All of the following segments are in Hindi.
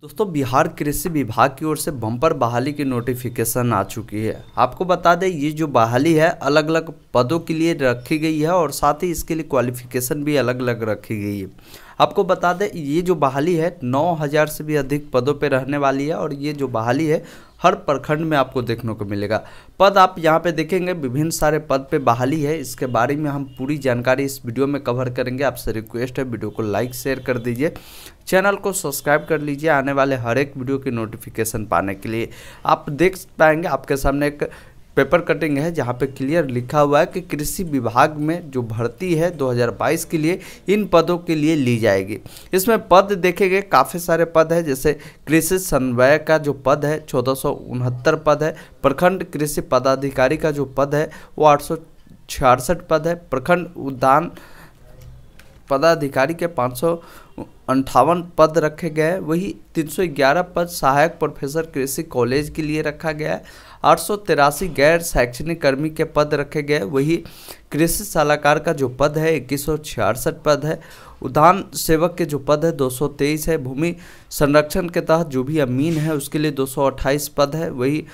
दोस्तों बिहार कृषि विभाग की ओर से बम्पर बहाली की नोटिफिकेशन आ चुकी है। आपको बता दें ये जो बहाली है अलग अलग पदों के लिए रखी गई है और साथ ही इसके लिए क्वालिफिकेशन भी अलग अलग रखी गई है। आपको बता दें ये जो बहाली है 9000 से भी अधिक पदों पे रहने वाली है और ये जो बहाली है हर प्रखंड में आपको देखने को मिलेगा। पद आप यहाँ पे देखेंगे विभिन्न सारे पद पे बहाली है। इसके बारे में हम पूरी जानकारी इस वीडियो में कवर करेंगे। आपसे रिक्वेस्ट है वीडियो को लाइक शेयर कर दीजिए, चैनल को सब्सक्राइब कर लीजिए आने वाले हर एक वीडियो की नोटिफिकेशन पाने के लिए। आप देख पाएंगे आपके सामने एक पेपर कटिंग है जहाँ पे क्लियर लिखा हुआ है कि कृषि विभाग में जो भर्ती है 2022 के लिए इन पदों के लिए ली जाएगी। इसमें पद देखे गए काफ़ी सारे पद है, जैसे कृषि समन्वय का जो पद है 1469 पद है, प्रखंड कृषि पदाधिकारी का जो पद है वो 866 पद है, प्रखंड उद्यान पदाधिकारी के 558 पद रखे गए हैं। वही 311 पद सहायक प्रोफेसर कृषि कॉलेज के लिए रखा गया है। 883 गैर शैक्षणिक कर्मी के पद रखे गए। वही कृषि सलाहकार का जो पद है 2166 पद है। उद्यान सेवक के जो पद है 223 है। भूमि संरक्षण के तहत जो भी अमीन है उसके लिए 228 पद है। वही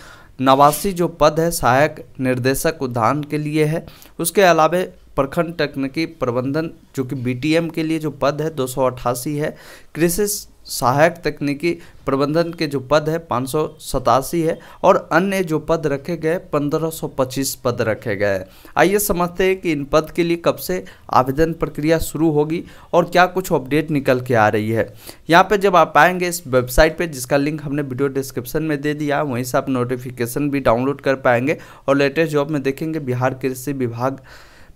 89 जो पद है सहायक निर्देशक उद्यान के लिए है। उसके अलावा प्रखंड तकनीकी प्रबंधन जो कि BTM के लिए जो पद है 288 है। कृषि सहायक तकनीकी प्रबंधन के जो पद है 587 है और अन्य जो पद रखे गए 1525 पद रखे गए हैं। आइए समझते हैं कि इन पद के लिए कब से आवेदन प्रक्रिया शुरू होगी और क्या कुछ अपडेट निकल के आ रही है। यहाँ पे जब आप आएंगे इस वेबसाइट पे जिसका लिंक हमने वीडियो डिस्क्रिप्शन में दे दिया, वहीं से आप नोटिफिकेशन भी डाउनलोड कर पाएंगे और लेटेस्ट जॉब में देखेंगे बिहार कृषि विभाग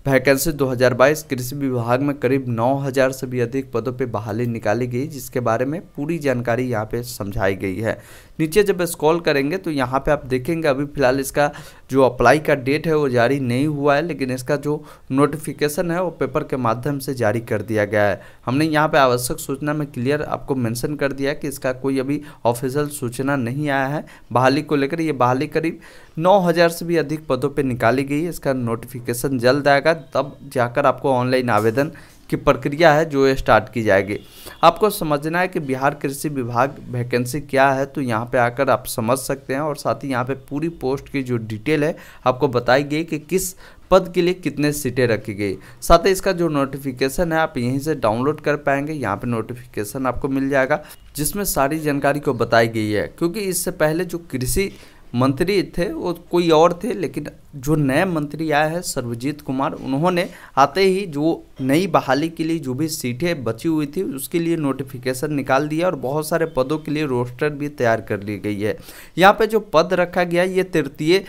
वैकेंसी 2022 कृषि विभाग में करीब 9000 से भी अधिक पदों पे बहाली निकाली गई, जिसके बारे में पूरी जानकारी यहाँ पे समझाई गई है। नीचे जब स्क्रॉल करेंगे तो यहाँ पे आप देखेंगे अभी फ़िलहाल इसका जो अप्लाई का डेट है वो जारी नहीं हुआ है, लेकिन इसका जो नोटिफिकेशन है वो पेपर के माध्यम से जारी कर दिया गया है। हमने यहाँ पे आवश्यक सूचना में क्लियर आपको मेंशन कर दिया है कि इसका कोई अभी ऑफिशियल सूचना नहीं आया है बहाली को लेकर। ये बहाली करीब 9000 से भी अधिक पदों पे निकाली गई है। इसका नोटिफिकेशन जल्द आएगा, तब जाकर आपको ऑनलाइन आवेदन की प्रक्रिया है जो स्टार्ट की जाएगी। आपको समझना है कि बिहार कृषि विभाग वैकेंसी क्या है, तो यहाँ पे आकर आप समझ सकते हैं और साथ ही यहाँ पे पूरी पोस्ट की जो डिटेल है आपको बताई गई कि किस पद के लिए कितने सीटें रखी गई। साथ ही इसका जो नोटिफिकेशन है आप यहीं से डाउनलोड कर पाएंगे। यहाँ पे नोटिफिकेशन आपको मिल जाएगा जिसमें सारी जानकारी को बताई गई है, क्योंकि इससे पहले जो कृषि मंत्री थे वो कोई और थे, लेकिन जो नए मंत्री आए हैं सर्वजीत कुमार, उन्होंने आते ही जो नई बहाली के लिए जो भी सीटें बची हुई थी उसके लिए नोटिफिकेशन निकाल दिया और बहुत सारे पदों के लिए रोस्टर भी तैयार कर ली गई है। यहाँ पे जो पद रखा गया ये तृतीय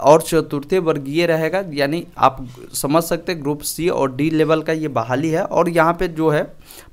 और चतुर्थीय वर्गीय रहेगा, यानी आप समझ सकते हैं ग्रुप C और D लेवल का ये बहाली है। और यहाँ पे जो है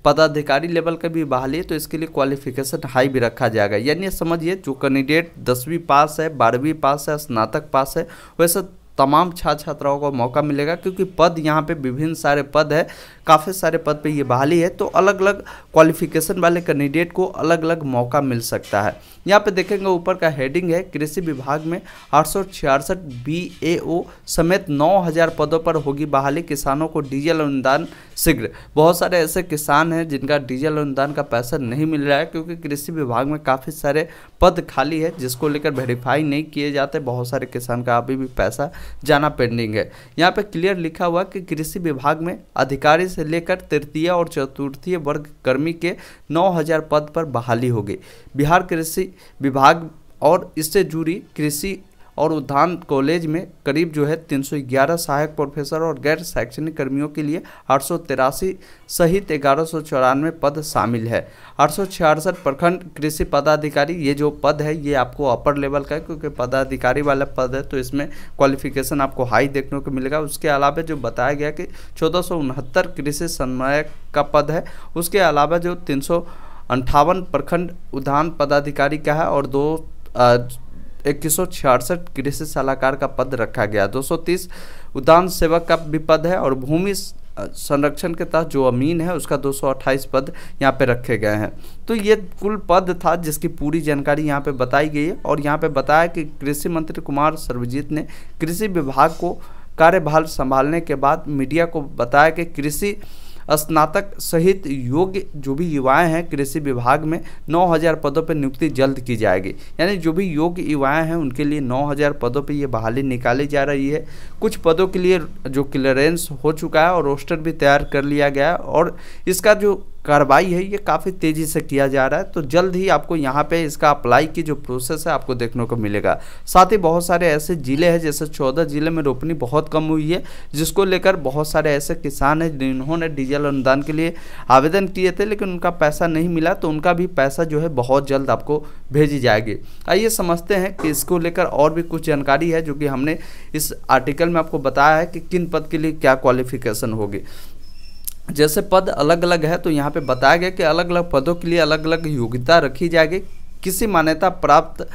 पदाधिकारी लेवल का भी बहाली है, तो इसके लिए क्वालिफिकेशन हाई भी रखा जाएगा। यानी समझिए जो कैंडिडेट 10वीं पास है, 12वीं पास है, स्नातक पास है, वैसे तमाम छात्र छात्राओं को मौका मिलेगा, क्योंकि पद यहाँ पे विभिन्न सारे पद है, काफ़ी सारे पद पे ये बहाली है, तो अलग अलग क्वालिफिकेशन वाले कैंडिडेट को अलग अलग मौका मिल सकता है। यहाँ पे देखेंगे ऊपर का हेडिंग है कृषि विभाग में 866 BAO समेत 9000 पदों पर होगी बहाली, किसानों को डीजल अनुदान शीघ्र। बहुत सारे ऐसे किसान हैं जिनका डीजल अनुदान का पैसा नहीं मिल रहा है, क्योंकि कृषि विभाग में काफ़ी सारे पद खाली है जिसको लेकर वेरीफाई नहीं किए जाते। बहुत सारे किसान का अभी भी पैसा जाना पेंडिंग है। यहाँ पे क्लियर लिखा हुआ कि कृषि विभाग में अधिकारी से लेकर तृतीय और चतुर्थीय वर्ग कर्मी के 9000 पद पर बहाली होगी। बिहार कृषि विभाग और इससे जुड़ी कृषि और उद्यान कॉलेज में करीब जो है 311 सहायक प्रोफेसर और गैर शैक्षणिक कर्मियों के लिए 883 सहित 1194 पद शामिल है। 866 प्रखंड कृषि पदाधिकारी ये जो पद है ये आपको अपर लेवल का है, क्योंकि पदाधिकारी वाला पद है तो इसमें क्वालिफिकेशन आपको हाई देखने को मिलेगा। उसके अलावा जो बताया गया कि 1469 कृषि समन्वय का पद है, उसके अलावा जो 358 प्रखंड उद्यान पदाधिकारी का है और 2166 कृषि सलाहकार का पद रखा गया। 230 उद्यान सेवक का भी पद है और भूमि संरक्षण के तहत जो अमीन है उसका 228 पद यहाँ पे रखे गए हैं। तो ये कुल पद था जिसकी पूरी जानकारी यहाँ पे बताई गई है। और यहाँ पे बताया कि कृषि मंत्री कुमार सर्वजीत ने कृषि विभाग को कार्यभार संभालने के बाद मीडिया को बताया कि कृषि स्नातक सहित योग्य जो भी युवाएं हैं कृषि विभाग में 9000 पदों पर नियुक्ति जल्द की जाएगी। यानी जो भी योग्य युवाएं हैं उनके लिए 9000 पदों पर ये बहाली निकाली जा रही है। कुछ पदों के लिए जो क्लियरेंस हो चुका है और रोस्टर भी तैयार कर लिया गया है और इसका जो कार्रवाई है ये काफ़ी तेज़ी से किया जा रहा है। तो जल्द ही आपको यहाँ पे इसका अप्लाई की जो प्रोसेस है आपको देखने को मिलेगा। साथ ही बहुत सारे ऐसे ज़िले हैं, जैसे 14 ज़िले में रोपनी बहुत कम हुई है, जिसको लेकर बहुत सारे ऐसे किसान हैं जिन्होंने डीजल अनुदान के लिए आवेदन किए थे लेकिन उनका पैसा नहीं मिला, तो उनका भी पैसा जो है बहुत जल्द आपको भेजी जाएगी। आइए समझते हैं कि इसको लेकर और भी कुछ जानकारी है जो कि हमने इस आर्टिकल में आपको बताया है कि किन पद के लिए क्या क्वालिफिकेशन होगी। जैसे पद अलग अलग है तो यहाँ पे बताया गया कि अलग अलग पदों के लिए अलग अलग योग्यता रखी जाएगी। किसी मान्यता प्राप्त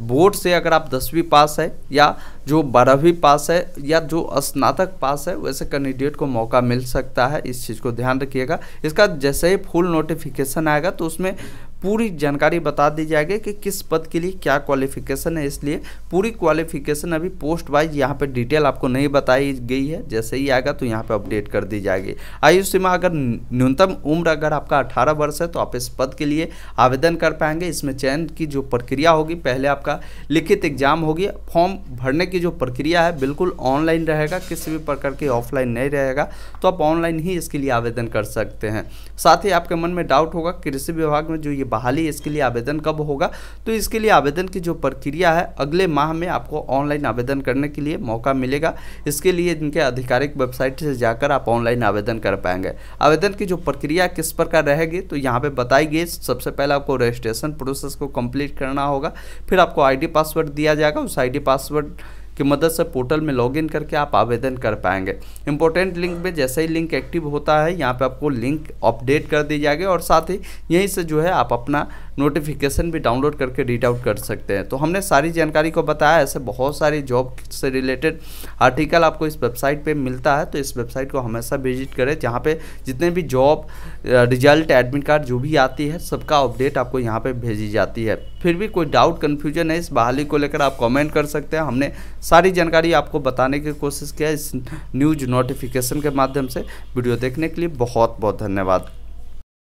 बोर्ड से अगर आप 10वीं पास है या जो 12वीं पास है या जो स्नातक पास है, वैसे कैंडिडेट को मौका मिल सकता है। इस चीज़ को ध्यान रखिएगा। इसका जैसे ही फुल नोटिफिकेशन आएगा तो उसमें पूरी जानकारी बता दी जाएगी कि किस पद के लिए क्या क्वालिफिकेशन है। इसलिए पूरी क्वालिफिकेशन अभी पोस्ट वाइज यहाँ पे डिटेल आपको नहीं बताई गई है। जैसे ही आएगा तो यहाँ पे अपडेट कर दी जाएगी। आयु सीमा अगर न्यूनतम उम्र अगर आपका 18 वर्ष है तो आप इस पद के लिए आवेदन कर पाएंगे। इसमें चयन की जो प्रक्रिया होगी, पहले आपका लिखित एग्जाम होगी। फॉर्म भरने की जो प्रक्रिया है बिल्कुल ऑनलाइन रहेगा, किसी भी प्रकार की ऑफलाइन नहीं रहेगा, तो आप ऑनलाइन ही इसके लिए आवेदन कर सकते हैं। साथ ही आपके मन में डाउट होगा कृषि विभाग में जो ये बहाली इसके लिए आवेदन कब होगा, तो इसके लिए आवेदन की जो प्रक्रिया है अगले माह में आपको ऑनलाइन आवेदन करने के लिए मौका मिलेगा। इसके लिए इनके आधिकारिक वेबसाइट से जाकर आप ऑनलाइन आवेदन कर पाएंगे। आवेदन की जो प्रक्रिया किस प्रकार रहेगी तो यहाँ पे बताई गई। सबसे पहले आपको रजिस्ट्रेशन प्रोसेस को कंप्लीट करना होगा, फिर आपको आईडी पासवर्ड दिया जाएगा। उस आईडी पासवर्ड की मदद से पोर्टल में लॉगिन करके आप आवेदन कर पाएंगे। इंपॉर्टेंट लिंक में जैसे ही लिंक एक्टिव होता है यहाँ पे आपको लिंक अपडेट कर दी जाएगी और साथ ही यहीं से जो है आप अपना नोटिफिकेशन भी डाउनलोड करके रीड आउट कर सकते हैं। तो हमने सारी जानकारी को बताया। ऐसे बहुत सारी जॉब से रिलेटेड आर्टिकल आपको इस वेबसाइट पे मिलता है, तो इस वेबसाइट को हमेशा विजिट करें, जहाँ पे जितने भी जॉब रिजल्ट एडमिट कार्ड जो भी आती है सबका अपडेट आपको यहाँ पे भेजी जाती है। फिर भी कोई डाउट कन्फ्यूजन है इस बहाली को लेकर आप कमेंट कर सकते हैं। हमने सारी जानकारी आपको बताने की कोशिश किया इस न्यूज नोटिफिकेशन के माध्यम से। वीडियो देखने के लिए बहुत बहुत धन्यवाद।